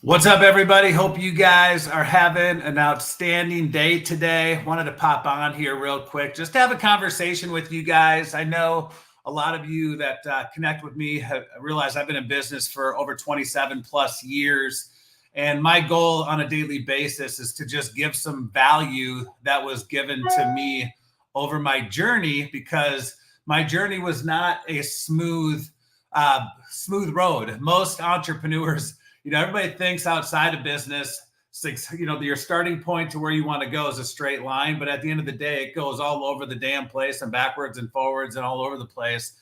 What's up, everybody? Hope you guys are having an outstanding day today. Wanted to pop on here real quick just to have a conversation with you guys. I know a lot of you that connect with me have realized I've been in business for over 27 plus years. And my goal on a daily basis is to just give some value that was given to me over my journey, because my journey was not a smooth road. Most entrepreneurs, everybody thinks outside of business, your starting point to where you want to go is a straight line, but at the end of the day, it goes all over the damn place and backwards and forwards and all over the place.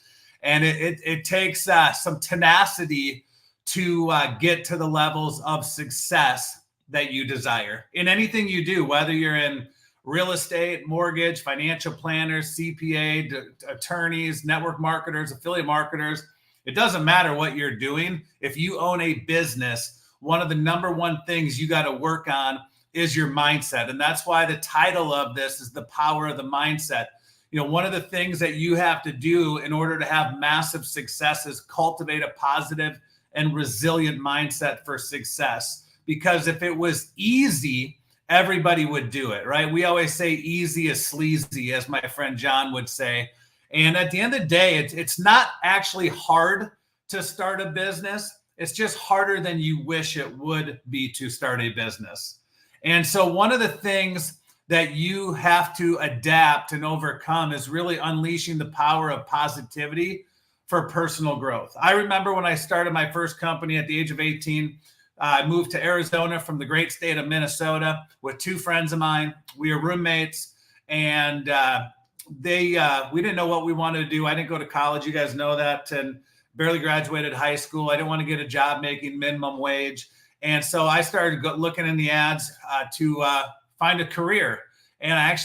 And it takes some tenacity to get to the levels of success that you desire in anything you do, whether you're in real estate, mortgage, financial planners, CPA, attorneys, network marketers, affiliate marketers. It doesn't matter what you're doing. If you own a business, one of the number one things you got to work on is your mindset. And that's why the title of this is The Power of the Mindset. One of the things that you have to do in order to have massive success is cultivate a positive and resilient mindset for success. Because if it was easy, everybody would do it, right? We always say easy is sleazy, as my friend John would say. And at the end of the day, it's not actually hard to start a business. It's just harder than you wish it would be to start a business. And so one of the things that you have to adapt and overcome is really unleashing the power of positivity for personal growth. I remember when I started my first company at the age of 18, I moved to Arizona from the great state of Minnesota with two friends of mine. We were roommates, and we didn't know what we wanted to do. I didn't go to college. You guys know that, and barely graduated high school. I didn't want to get a job making minimum wage. And so I started looking in the ads to find a career. And I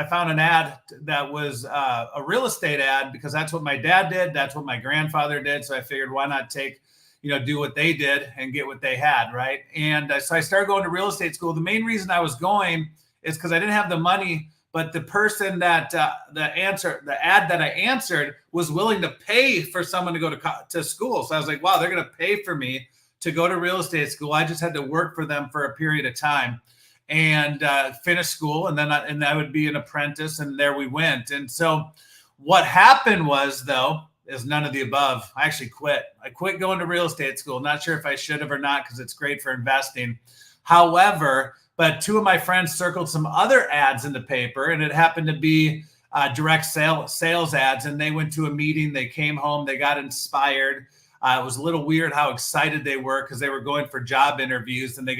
found an ad that was a real estate ad, because that's what my dad did. That's what my grandfather did. So I figured, why not do what they did and get what they had, right? And so I started going to real estate school. The main reason I was going is because I didn't have the money, but the person that the ad that I answered was willing to pay for someone to go to school. So I was like, wow, they're going to pay for me to go to real estate school. I just had to work for them for a period of time and finish school, and then I would be an apprentice, and there we went. And so what happened was, though, is none of the above. I actually quit. I quit going to real estate school. Not sure if I should have or not, because it's great for investing. However, but two of my friends circled some other ads in the paper, and it happened to be direct sales ads. And they went to a meeting. They came home. They got inspired. It was a little weird how excited they were, because they were going for job interviews, and they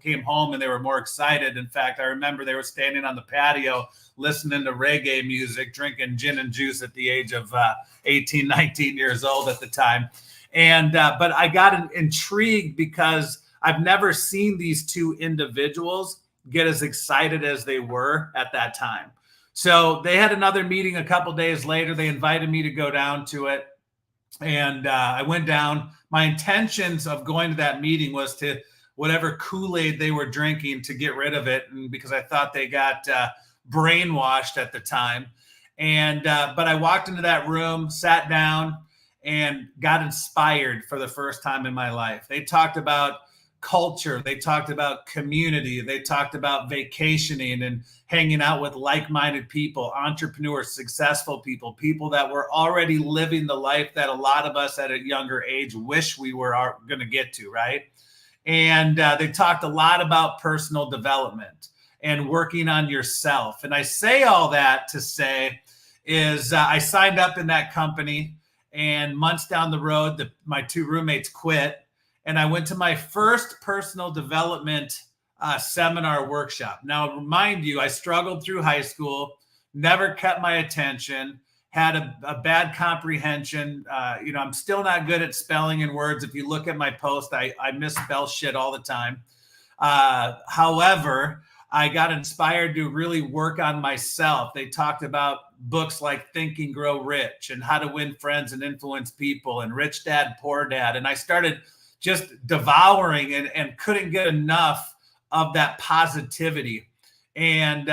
came home and they were more excited. In fact, I remember they were standing on the patio listening to reggae music, drinking gin and juice at the age of 18, 19 years old at the time. And but I got intrigued, because I've never seen these two individuals get as excited as they were at that time. So they had another meeting a couple days later. They invited me to go down to it. And I went down. My intentions of going to that meeting was to whatever Kool-Aid they were drinking to get rid of it. And because I thought they got brainwashed at the time. And but I walked into that room, sat down, and got inspired for the first time in my life. They talked about culture. They talked about community. They talked about vacationing and hanging out with like-minded people, entrepreneurs, successful people, people that were already living the life that a lot of us at a younger age wish we were going to get to, right? And they talked a lot about personal development and working on yourself. And I say all that to say is I signed up in that company, and months down the road, my two roommates quit. And I went to my first personal development seminar workshop. Now, remind you, I struggled through high school, never kept my attention, had a bad comprehension. I'm still not good at spelling and words. If you look at my post, I misspell shit all the time. However, I got inspired to really work on myself. They talked about books like Think and Grow Rich and How to Win Friends and Influence People and Rich Dad, Poor Dad. And I started just devouring and couldn't get enough of that positivity. And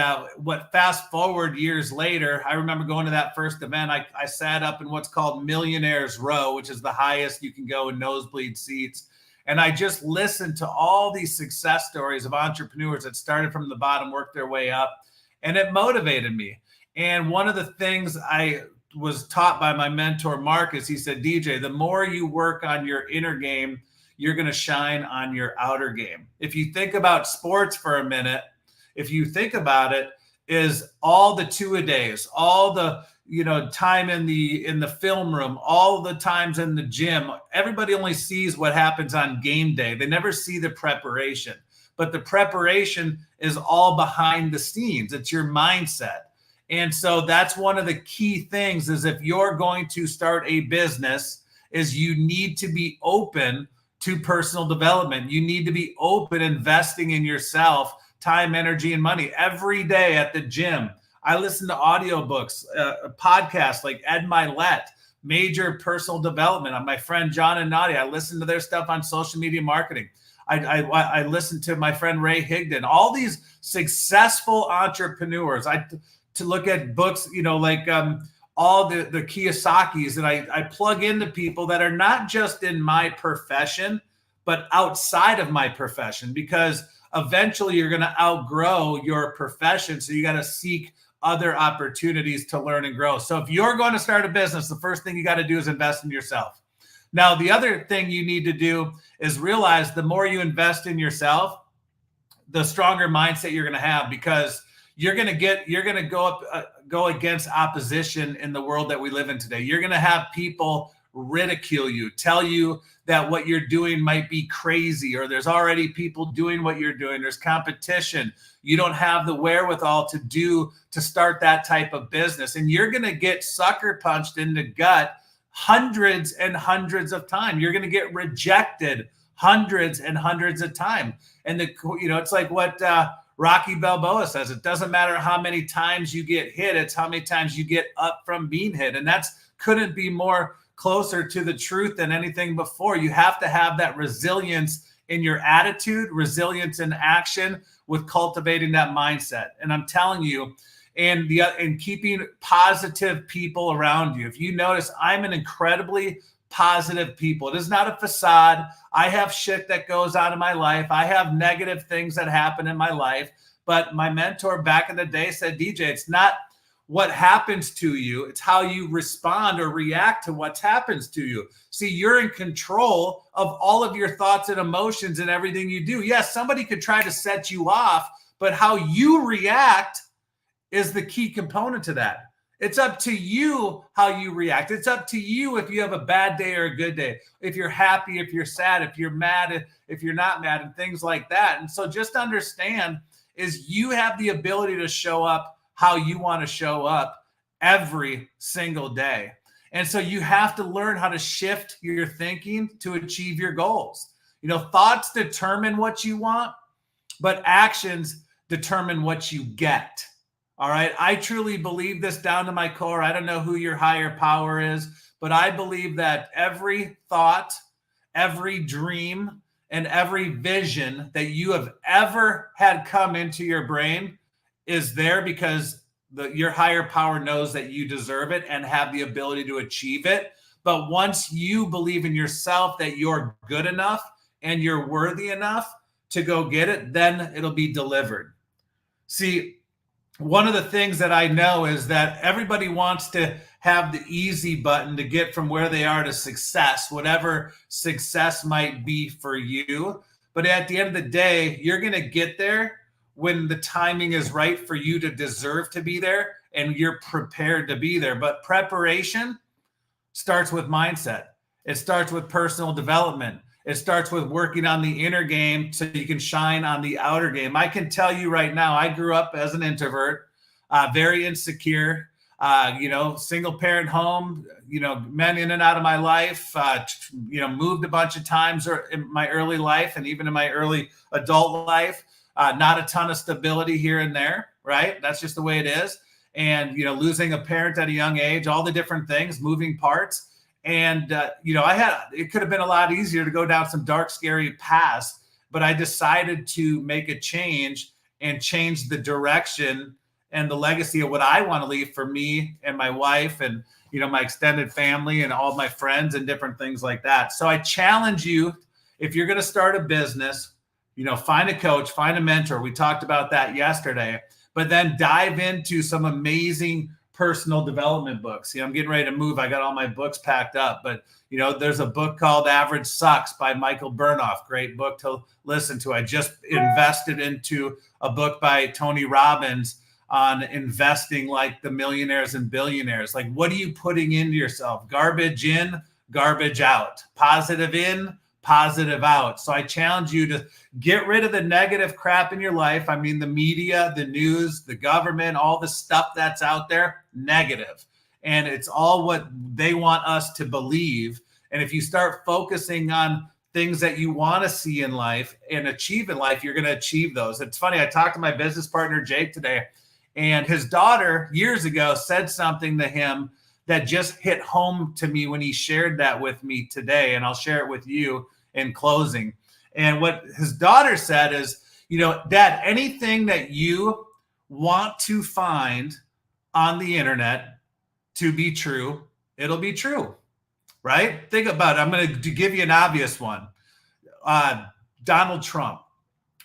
fast forward years later, I remember going to that first event. I sat up in what's called Millionaires Row, which is the highest you can go in nosebleed seats. And I just listened to all these success stories of entrepreneurs that started from the bottom, worked their way up, and it motivated me. And one of the things I was taught by my mentor, Marcus, he said, DJ, the more you work on your inner game, you're going to shine on your outer game. If you think about sports for a minute, if you think about it, is all the two-a-days, all the time in the film room, all the times in the gym, everybody only sees what happens on game day. They never see the preparation. But the preparation is all behind the scenes. It's your mindset. And so that's one of the key things is if you're going to start a business is you need to be open to personal development. You need to be open investing in yourself, time, energy, and money every day at the gym. I listen to audiobooks, podcasts like Ed Milet, major personal development. On my friend John and Nadia, I listen to their stuff on social media marketing. I listen to my friend Ray Higdon, all these successful entrepreneurs. To look at books, like all the Kiyosaki's, and I plug into people that are not just in my profession, but outside of my profession, because eventually you're going to outgrow your profession. So you got to seek other opportunities to learn and grow. So if you're going to start a business, the first thing you got to do is invest in yourself. Now, the other thing you need to do is realize the more you invest in yourself, the stronger mindset you're going to have, because you're going to go against opposition in the world that we live in today. You're going to have people ridicule you, tell you that what you're doing might be crazy, or there's already people doing what you're doing. There's competition. You don't have the wherewithal to start that type of business. And you're going to get sucker punched in the gut hundreds and hundreds of times. You're going to get rejected hundreds and hundreds of times. And it's like what Rocky Balboa says, it doesn't matter how many times you get hit, it's how many times you get up from being hit. And that's couldn't be more closer to the truth than anything before. You have to have that resilience in your attitude, resilience in action with cultivating that mindset. And I'm telling you, and keeping positive people around you. If you notice, I'm an incredibly positive people. It is not a facade. I have shit that goes on in my life. I have negative things that happen in my life. But my mentor back in the day said, DJ, it's not what happens to you, it's how you respond or react to what happens to you. See, you're in control of all of your thoughts and emotions and everything you do. Yes, somebody could try to set you off, but how you react is the key component to that. It's up to you how you react. It's up to you if you have a bad day or a good day, if you're happy, if you're sad, if you're mad, if you're not mad, and things like that. And so just understand is you have the ability to show up how you want to show up every single day. And so you have to learn how to shift your thinking to achieve your goals. Thoughts determine what you want, but actions determine what you get. All right. I truly believe this down to my core. I don't know who your higher power is, but I believe that every thought, every dream, and every vision that you have ever had come into your brain is there because your higher power knows that you deserve it and have the ability to achieve it. But once you believe in yourself that you're good enough and you're worthy enough to go get it, then it'll be delivered. See, one of the things that I know is that everybody wants to have the easy button to get from where they are to success, whatever success might be for you. But at the end of the day, you're going to get there when the timing is right for you to deserve to be there and you're prepared to be there. But preparation starts with mindset. It starts with personal development. It starts with working on the inner game so you can shine on the outer game. I can tell you right now, I grew up as an introvert, very insecure, single parent home, men in and out of my life, moved a bunch of times in my early life and even in my early adult life. Not a ton of stability here and there, right? That's just the way it is. And, losing a parent at a young age, all the different things, moving parts. And, it could have been a lot easier to go down some dark, scary paths, but I decided to make a change and change the direction and the legacy of what I want to leave for me and my wife and, my extended family and all my friends and different things like that. So I challenge you, if you're going to start a business, find a coach, find a mentor. We talked about that yesterday, but then dive into some amazing personal development books. I'm getting ready to move. I got all my books packed up, but there's a book called Average Sucks by Michael Burnoff. Great book to listen to. I just invested into a book by Tony Robbins on investing like the millionaires and billionaires. Like, what are you putting into yourself? Garbage in, garbage out. Positive in, positive out. So I challenge you to get rid of the negative crap in your life. I mean, the media, the news, the government, all the stuff that's out there, negative. And it's all what they want us to believe. And if you start focusing on things that you want to see in life and achieve in life, you're going to achieve those. It's funny. I talked to my business partner, Jake, today, and his daughter years ago said something to him that just hit home to me when he shared that with me today. And I'll share it with you in closing. And what his daughter said is, Dad, anything that you want to find on the internet to be true, it'll be true, right? Think about it. I'm going to give you an obvious one. Donald Trump,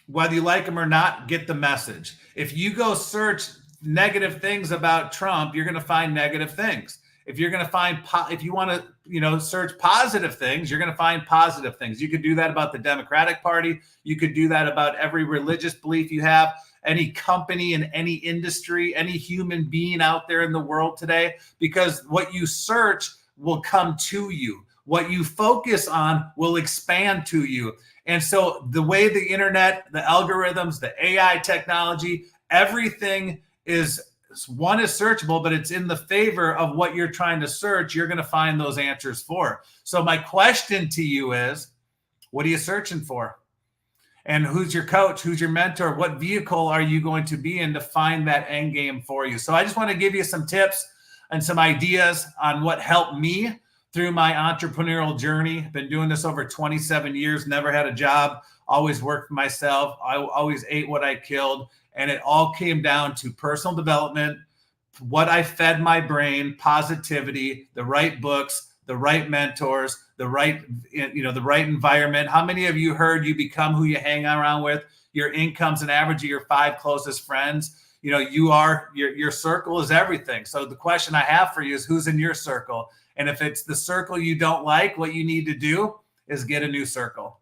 whether you like him or not, get the message. If you go search negative things about Trump, you're going to find negative things. If you're going to find, if you want to, search positive things, you're going to find positive things. You could do that about the Democratic Party. You could do that about every religious belief you have, any company in any industry, any human being out there in the world today, because what you search will come to you. What you focus on will expand to you. And so the way the internet, the algorithms, the AI technology, everything is searchable, but it's in the favor of what you're trying to search. You're going to find those answers for. So my question to you is, what are you searching for? And who's your coach? Who's your mentor? What vehicle are you going to be in to find that end game for you? So I just want to give you some tips and some ideas on what helped me through my entrepreneurial journey. Been doing this over 27 years, never had a job, always worked for myself. I always ate what I killed. And it all came down to personal development, what I fed my brain, positivity, the right books, the right mentors, the right environment. How many of you heard you become who you hang around with? Your income's an average of your 5 closest friends. Your circle is everything. So the question I have for you is, who's in your circle? And if it's the circle you don't like, what you need to do is get a new circle.